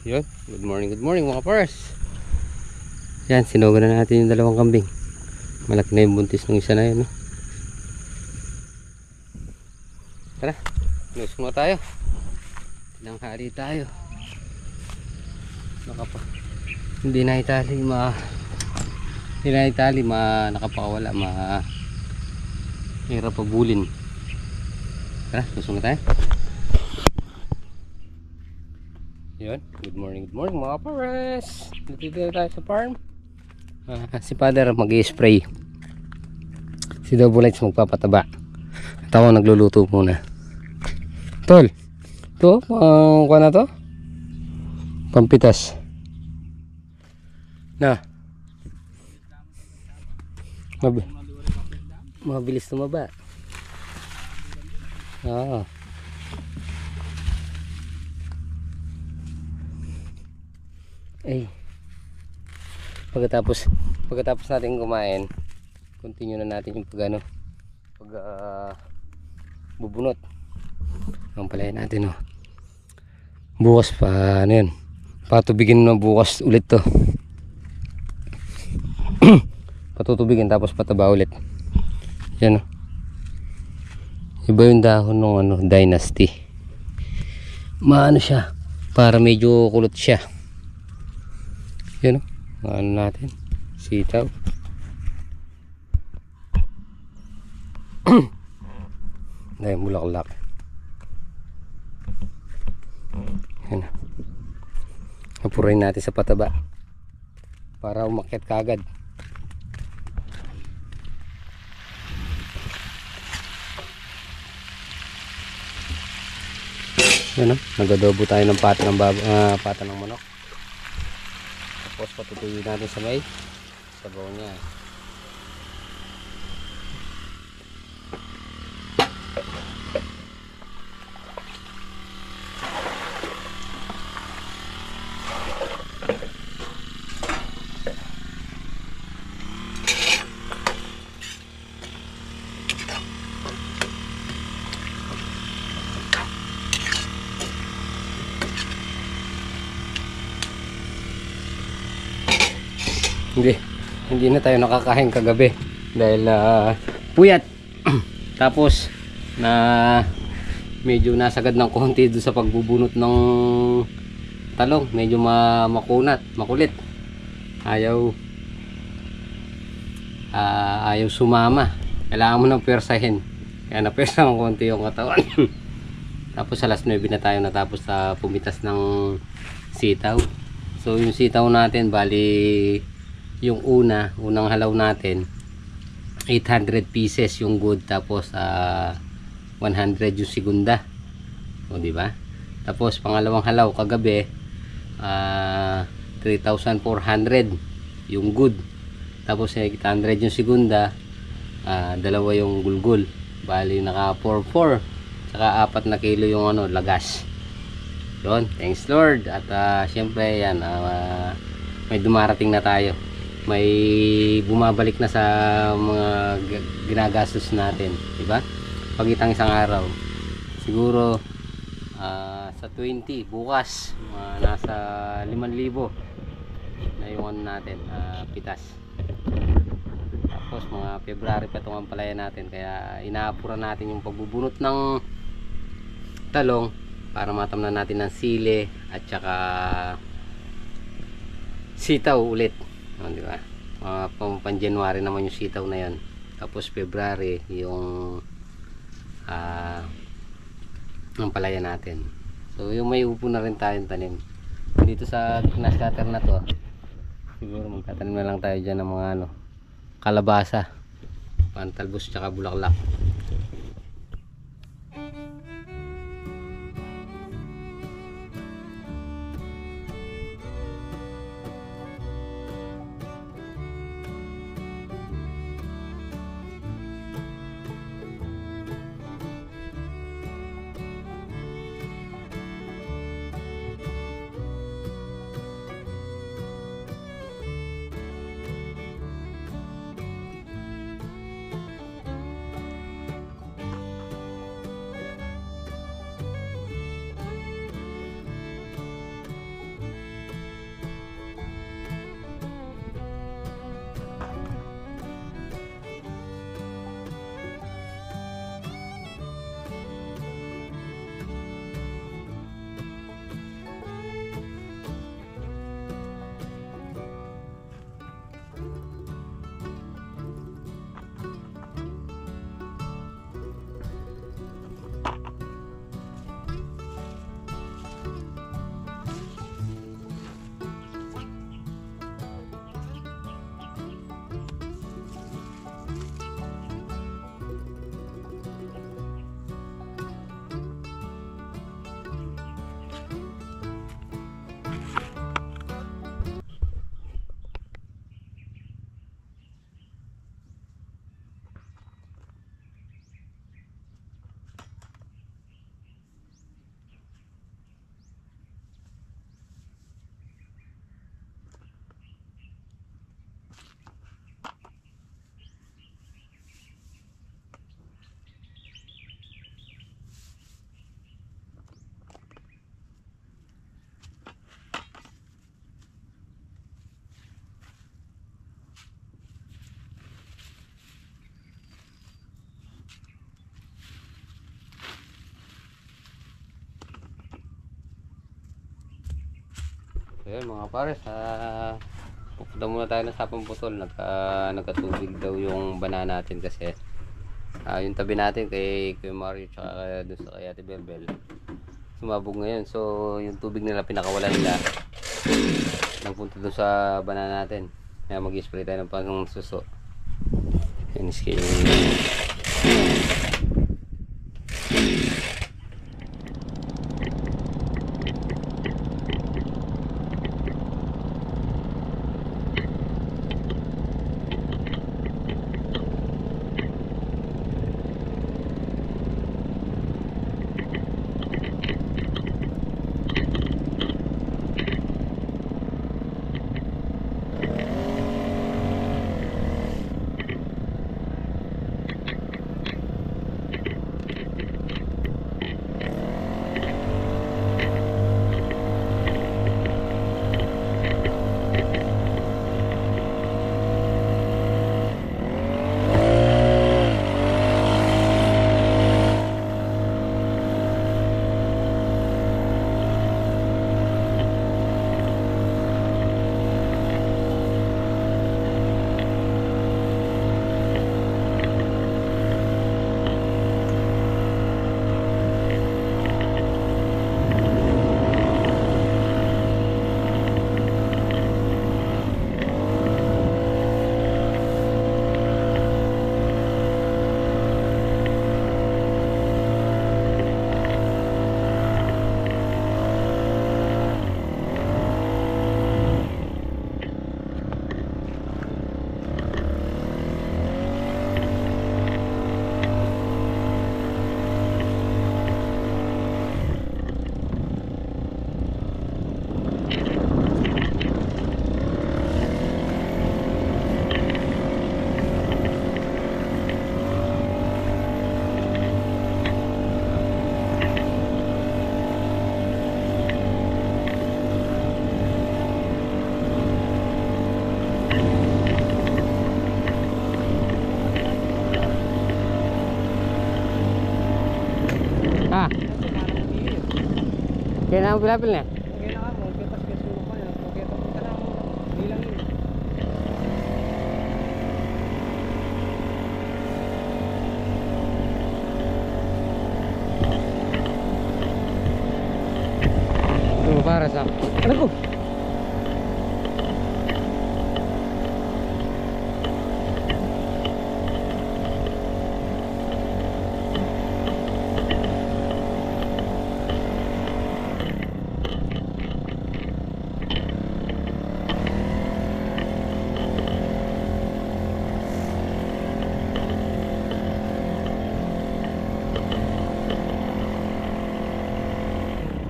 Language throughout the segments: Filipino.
Yun, good morning mga pars. Yan, sinugan na natin yung dalawang kambing. Malaki na yung buntis ng isa na yun, no? Tara, lusong na tayo. Tinanghali tayo. Hindi na itali nakapakawala, hirap pabulin. Tara, lusong na tayo. Yun, good morning mga pares. Dito tayo sa farm. Si father mag-i-spray, si Double Lights magpapataba at ako nagluluto muna. Tol, ito kuha na to, pampitas na mabilis tumaba. Ay, pagkatapos natin kumain, continue na natin yung bubunot. Ang palayan natin, oh. Bukas pa ano yan, patubigin na bukas ulit to. Patutubigin tapos pataba ulit. Yan, oh. Iba yung dahon ng Dynasty. Maano siya, para medyo kulot siya. Yan, oh. Ano natin, sitaw. Dahil bulaklak. Yan, napurain natin sa pataba para umakyat kagad. Yan, nagadobo tayo ng pata ng manok. Tapos patutuyin natin sa may sabaw niya. Hindi na tayo nakakain kagabi dahil puyat. Tapos na medyo nasagad ng konti doon sa pagbubunot ng talong. Medyo makulit. Ayaw sumama. Kailangan mo nang persahin. Kaya napersa ng konti yung katawan. Tapos alas 9 na tayo natapos sa pumitas ng sitaw. So yung sitaw natin bali, yung unang halaw natin 800 pieces yung good, tapos 100 yung segunda. O di ba? Tapos pangalawang halaw kagabi 3,400 yung good. Tapos 800 yung segunda, dalawa yung gulgul. Bali naka 4,400 saka 4 na kilo yung lagas. Yun, thanks Lord. At syempre yan, may dumarating na tayo. May bumabalik na sa mga ginagastos natin, diba? Pagitang isang araw siguro sa 20 bukas nasa 5,000 na yung natin, pitas. Tapos mga February pa itong ampalaya natin, kaya inaapura natin yung pagbubunot ng talong para matamnan natin ng sili at saka sitaw ulit. Di ba? Pang January naman yung sitaw na yan. Tapos February yung ang palaya natin. So yung may upo na rin tayong tanim dito sa grass cutter na to. Siguro magtatanim na lang tayo dyan ng mga kalabasa, pantalbos tsaka bulaklak. Ayun mga pares, pupunta muna tayo ng Sapang Putol. Nagkatubig daw yung banana natin kasi yung tabi natin kay Mario tsaka doon sa kay Ate Belbel sumabog ngayon. So yung tubig nila pinakawalan nila nagpunta doon sa banana natin. Kaya mag-spray tayo ng pang suso. Yan is kaya na ang pilapil na. Kaya na ako, kitas kaya sulok pa niya. Kaya tapos ka na ako, bilang yun. Ito para sa ano ko?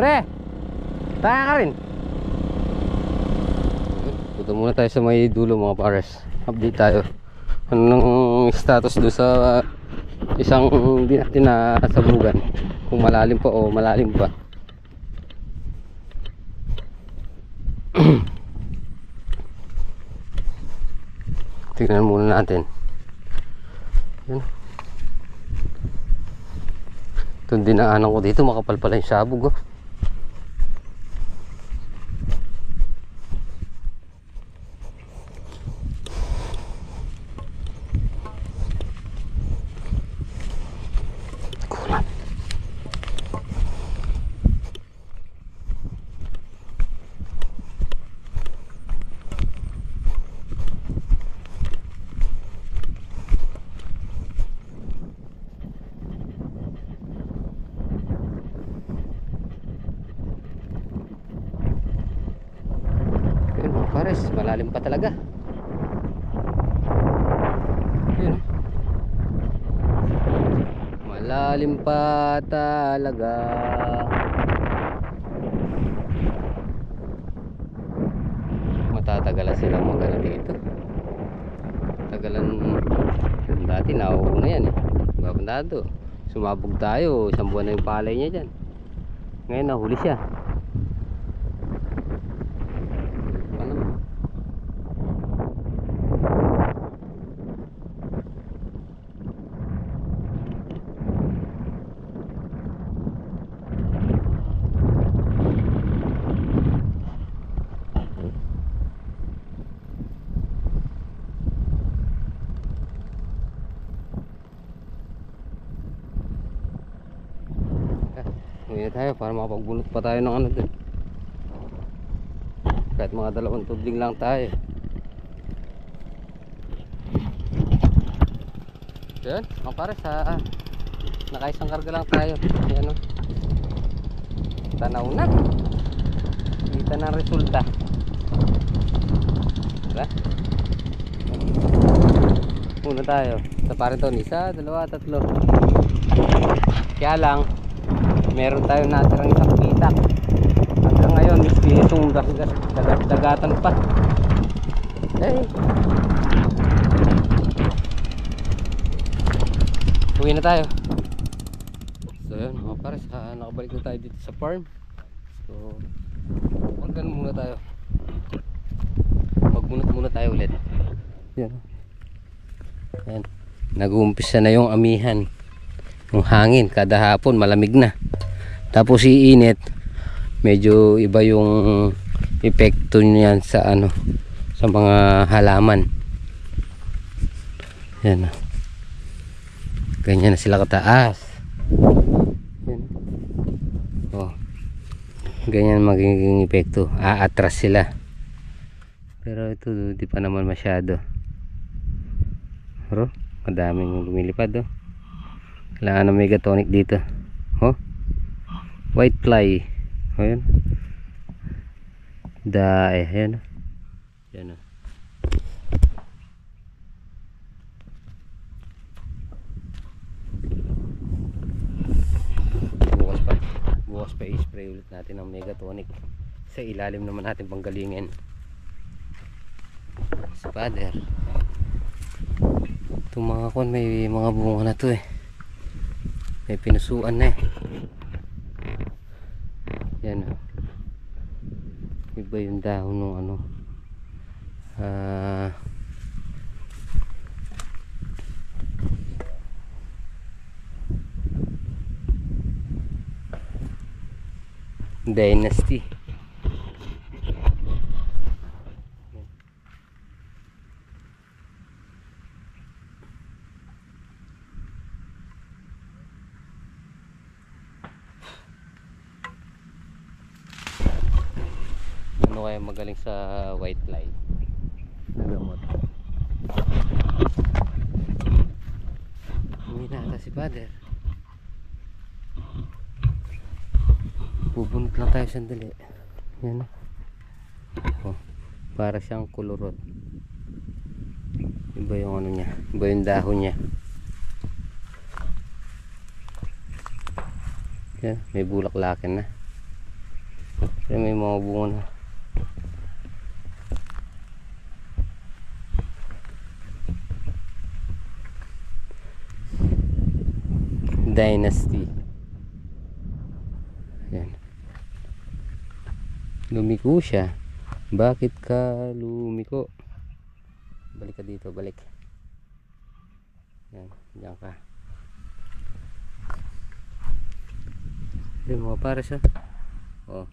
Pre, tayo ka rin. Punta muna tayo sa may dulo mga pares. Update tayo. Anong status doon sa isang hindi natin nasabugan. Kung malalim pa o malalim pa. Tingnan muna natin. Yun. Itong dinaanan ko dito, makapal pala yung sabog. Pares, malalim pa talaga. Yun. Malalim pa talaga. Matatagalan sila magana dito. Tagalan dati nauuna yan eh. Babandado. Sumabog tayo, isang buwan na yung palay niya dyan. Ngayon nahuli siya. tayo para makapagbunot pa tayo ng ano dun. Kahit mga 2 tubig lang tayo. Yan, mga pare, sa nakaisang karga lang tayo. Yan o. Tanaw na. Kita na resulta. Diba? Muna tayo. Sa pare to, 1, 2, 3. Kaya lang, meron tayo natirang isang pitak. Hanggang ngayon, itong dagatan pa. Eh. Uwi na tayo. So yun mga pares, nakabalik na tayo dito sa farm. So magkan muna tayo. Magbunot muna tayo ulit. Yan. Yan. Nag-uumpisa na yung amihan. Yung hangin kada hapon malamig na. Tapos iinit. Medyo iba yung epekto niyan sa ano, sa mga halaman. Yan. Ganyan na sila kataas. Yan. Oh. Ganyan magiging epekto. Aatras sila. Pero ito di pa naman masyado. Pero madaming lumilipad oh. Kailangan ng megatonic dito. Oh. White fly. Oh, yan. Ayan. Yan oh. Bukas pa i-spray ulit natin ng megatonic. Sa ilalim naman natin panggalingin. Spider. Itong mga kon may mga bunga na to eh. May pinusuan na eh. Yan o. Iba yung dahon ng ano. Dynasty. Ano kaya magaling sa white fly na gamot? Uminata si father. Bubunot lang tayo sandali. Yan oh. Para siyang kulurot. Iba yung ano niya, iba yung dahon niya. Yan, may bulaklakin na. Pero may mga bunga na. Dynasty. Yan. Lumiko siya. Bakit ka lumiko? Balik ka dito, balik. Yan, diyan ka. Yan mga pares ha. Oh.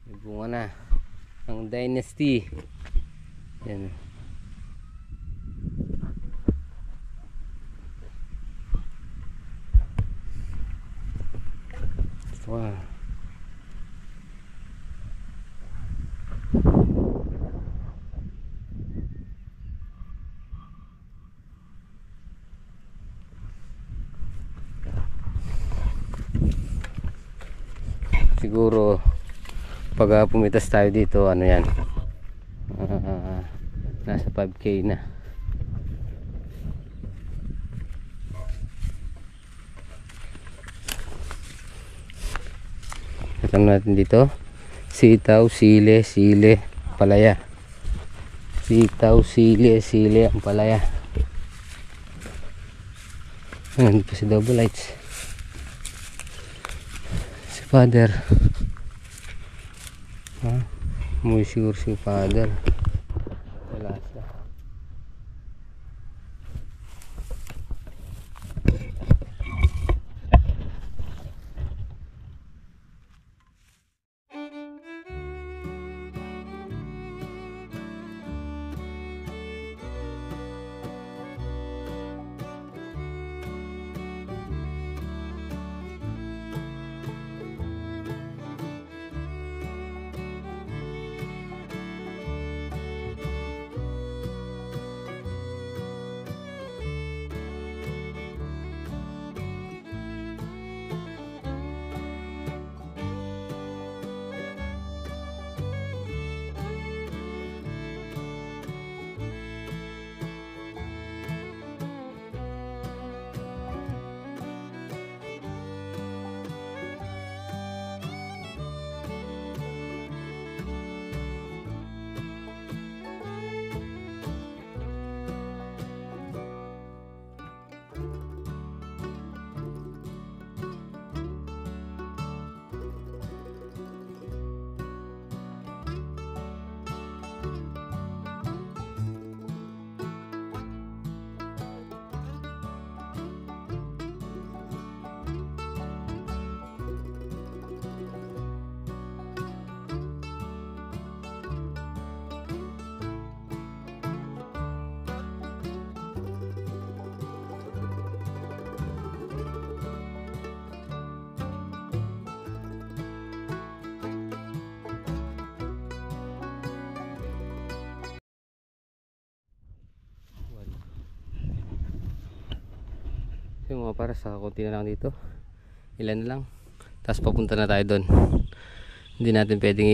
May bunga na. Ang Dynasty. Yan. Wow. Siguro pag pumitas tayo dito, ano yan, nasa 5K na. Alam natin dito sitaw, sile, palaya. Sitaw, sile, ang palaya. Nandito pa si double lights. Si father. Muy siguro si father. Wala siya. Yung mga para sa konti na lang dito. Ilan na lang. Tapos papunta na tayo doon. Hindi natin pwedeng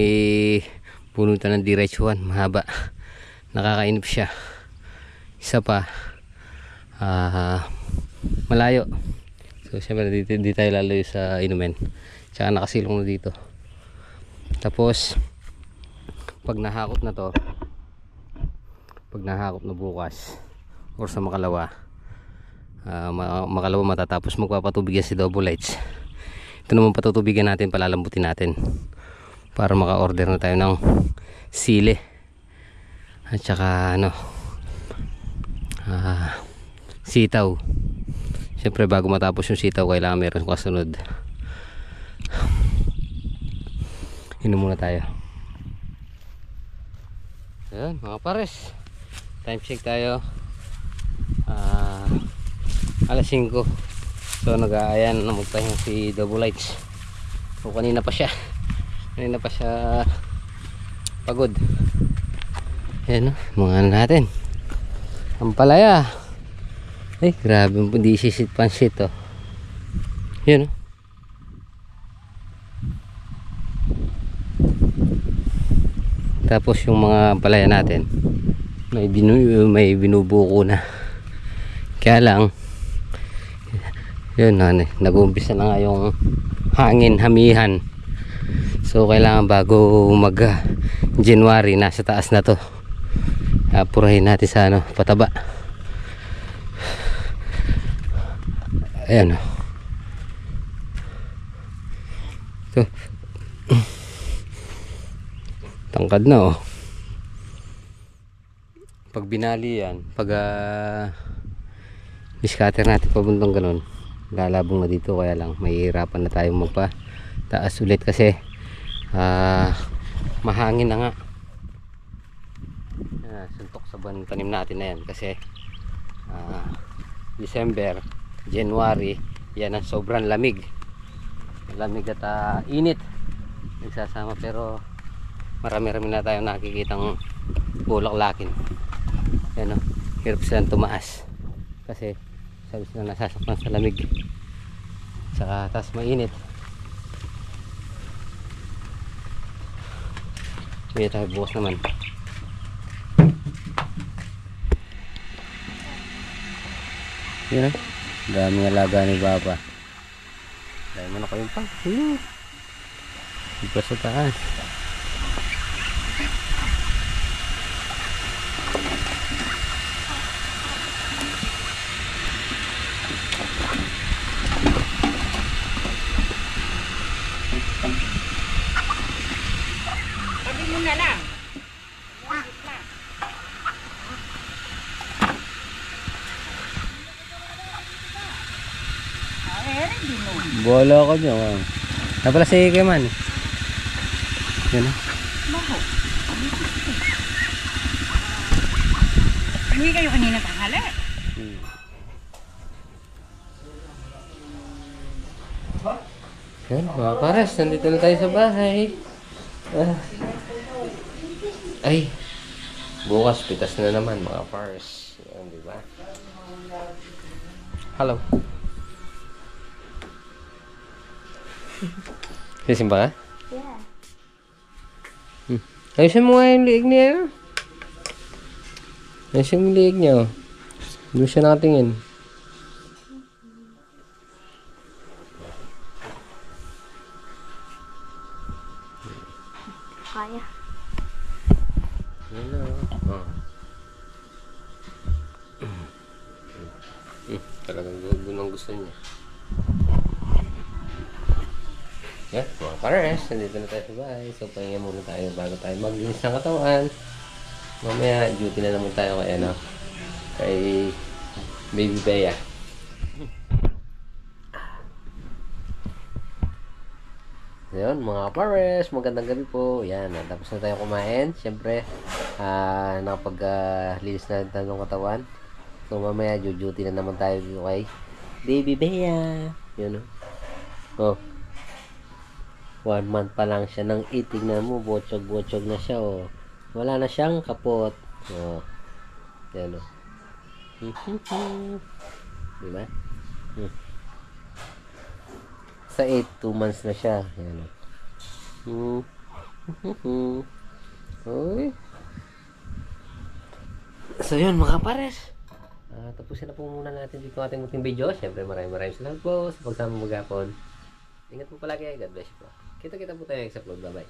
punutan ng diretsuhan. Mahaba. Nakakainip siya. Isa pa. Malayo. So syempre dito, di tayo lalayo sa inumin. Tsaka nakasilong na dito. Tapos pag nahakot na to, pag nahakot na bukas or sa makalawa, makalawa matatapos magpapatubig yan si Double Lights. Ito naman patutubigan natin, palalambutin natin para maka-order na tayo ng sili at saka ano, sitaw. Siyempre bago matapos yung sitaw kailangan meron kasunod. Inom muna tayo. Ayan mga pares, time check tayo. Alas 5. So nag-aayan na magpahinga si Double Lights. So kanina pa siya pagod. Ayan o, mga ano natin, ang palaya. Ay grabe, hindi sisit pansit oh. Yan oh. Tapos yung mga palaya natin may binubuko na. Kaya lang yun, nag-uumpisa na nga yung hangin, hamihan. So kailangan bago mag January, nasa taas na to. Purahin natin sa ano, pataba. Ayan o. Ito. Tangkad na oh. Pag binali yan, pag scatter natin pabuntong ganun, lalabong na dito. Kaya lang mahihirapan na tayong magpa-taas ulit kasi mahangin na nga. Suntok sa buwan tanim natin na yan kasi December, January, yan ang sobrang lamig at init nagsasama. Pero marami-rami na tayong nakikitang bulaklakin. Yan o, hirap silang tumaas kasi sabi sila nasasaktan sa lamig, saka tas mainit. May tayo bukas naman. Yan o, daming alaga ni Baba. Dahil mo na kayong pang iba sa taas. Sabi mo na lang. Bola ko nyo. Napala si Keman. Yan o. Hindi kayo kanina tanghali. Yan mga pares, nandito na tayo sa bahay. Ay, bukas pitas na naman mga pares. Yan, diba? Hello. Sisimba ka? Yeah. Ayusin mo nga yung liig niya. Ayusin mo yung liig niya. Doon siya nakatingin. Kaya. Hello. Oh. Talagang doon gusto niya. Yan, mga pares, nandito na tayo sa bahay. So, pahinga muna tayo bago tayo maglinis ng katawan. Mamaya, duty na naman tayo kay, kay Baby Bea. Yan, mga pares, magandang gabi po. Yan, tapos na tayo kumain. Siyempre, nakapag-linis na tayo ng katawan. So, mamaya, duty na naman tayo kay Baby Bea. Yan, oh. 1 month pa lang siya nang itignan mo, botsog-botsog na siya, oh. Wala na siyang kapot. Oh. Yan, oh. Diba? Sa 8, 2 months na siya. Ayan. Uy. So yun mga pares. Tapusin na po muna natin dito ating munting video. Siyempre maraming salamat po sa pagsama maghapon. Ingat po palagi. God bless you po. Kita-kita po tayo sa vlog. Bye-bye.